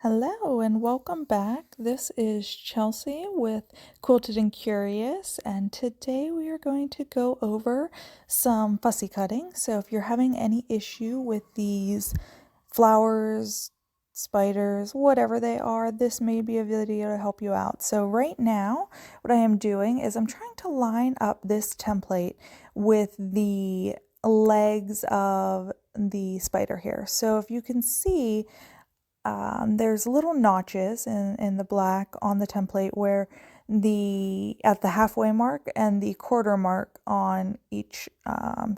Hello and welcome back. This is Chelsea with Quilted and Curious, and today we are going to go over some fussy cutting. So if you're having any issue with these flowers, spiders, whatever they are, this may be a video to help you out. So right now, what I am doing is I'm trying to line up this template with the legs of the spider here. So if you can see, there's little notches in the black on the template where at the halfway mark and the quarter mark on each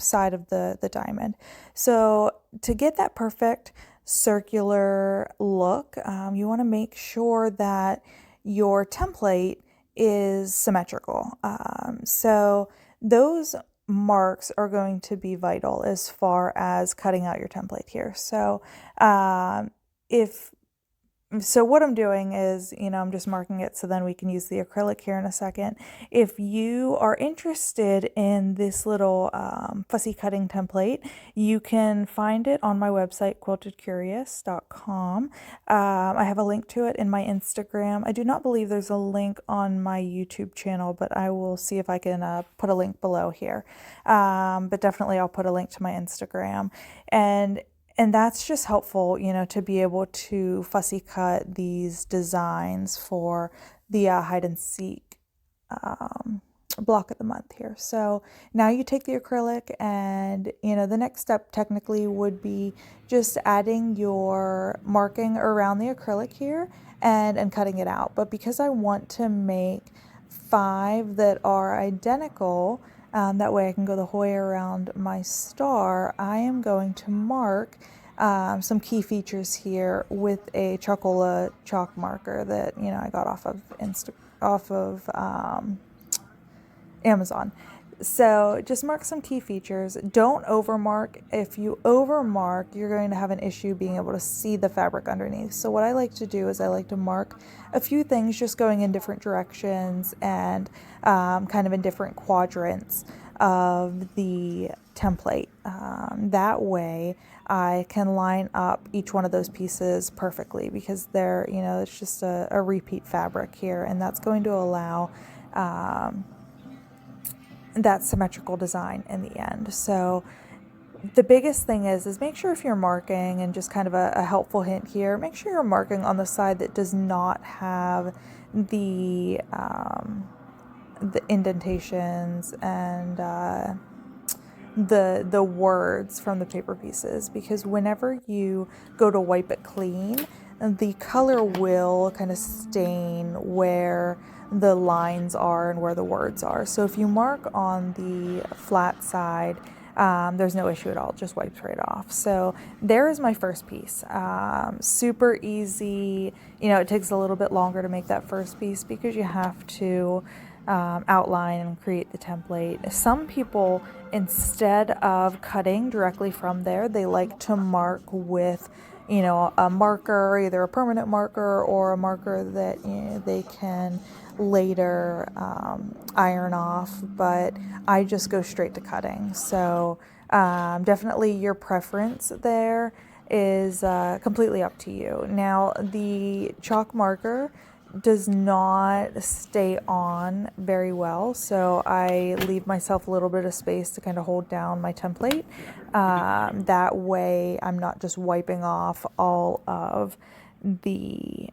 side of the diamond. So to get that perfect circular look, you want to make sure that your template is symmetrical. So those marks are going to be vital as far as cutting out your template here. So if so what I'm doing is, I'm just marking it so then we can use the acrylic here in a second. If you are interested in this little fussy cutting template, you can find it on my website, quiltedcurious.com. I have a link to it in my Instagram. I do not believe there's a link on my YouTube channel, but I will see if I can put a link below here. But definitely I'll put a link to my Instagram. And that's just helpful, to be able to fussy cut these designs for the hide and seek block of the month here. So now you take the acrylic and, the next step technically would be just adding your marking around the acrylic here and cutting it out. But because I want to make 5 that are identical, that way I can go the whole way around my star, I am going to mark some key features here with a Chocola chalk marker that, I got off of Amazon. So just mark some key features. Don't overmark. If you overmark, you're going to have an issue being able to see the fabric underneath. So what I like to do is I like to mark a few things just going in different directions and kind of in different quadrants of the template. That way I can line up each one of those pieces perfectly because they're, it's just a repeat fabric here, and that's going to allow that symmetrical design in the end. So the biggest thing is make sure if you're marking, and just kind of a helpful hint here, make sure you're marking on the side that does not have the indentations and the words from the paper pieces, because whenever you go to wipe it clean, the color will kind of stain where the lines are and where the words are. So if you mark on the flat side, there's no issue at all, it just wipes right off. So there is my first piece. Super easy. It takes a little bit longer to make that first piece because you have to outline and create the template. Some people, instead of cutting directly from there, they like to mark with a marker, either a permanent marker or a marker that they can later iron off, but I just go straight to cutting. So definitely your preference there is completely up to you. Now the chalk marker does not stay on very well, so I leave myself a little bit of space to kind of hold down my template. That way I'm not just wiping off all of the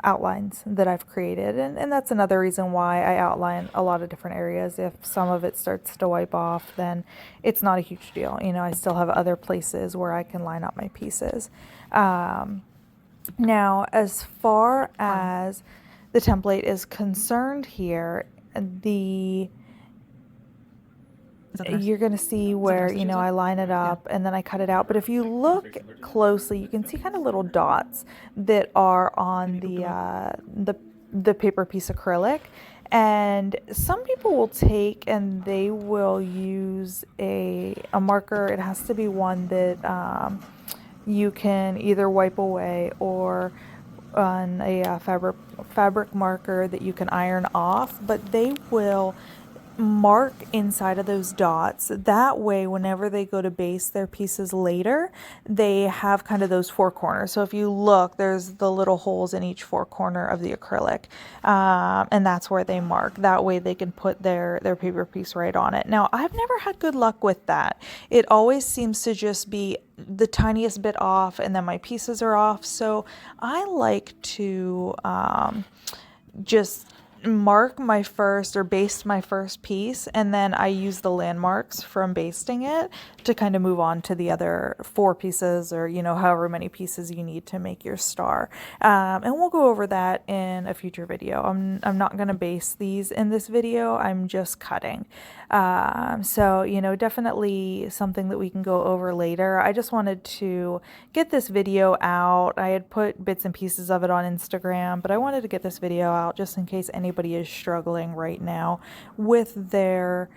outlines that I've created, and that's another reason why I outline a lot of different areas. If some of it starts to wipe off, then it's not a huge deal. I still have other places where I can line up my pieces. Now, as far as the template is concerned here, you're going to see where, I line it up and then I cut it out. But if you look closely, you can see kind of little dots that are on the paper piece acrylic. And some people will take and they will use a marker. It has to be one that you can either wipe away, or on a fabric marker that you can iron off, but they will mark inside of those dots. That way, whenever they go to base their pieces later, they have kind of those four corners. So if you look, there's the little holes in each four corner of the acrylic, and that's where they mark. That way they can put their paper piece right on it. Now, I've never had good luck with that. It always seems to just be the tiniest bit off, and then my pieces are off. So I like to just mark my first or baste my first piece, and then I use the landmarks from basting it to kind of move on to the other four pieces, or however many pieces you need to make your star. And we'll go over that in a future video. I'm not going to baste these in this video. I'm just cutting. So definitely something that we can go over later. I just wanted to get this video out. I had put bits and pieces of it on Instagram, but I wanted to get this video out just in case anybody is struggling right now with their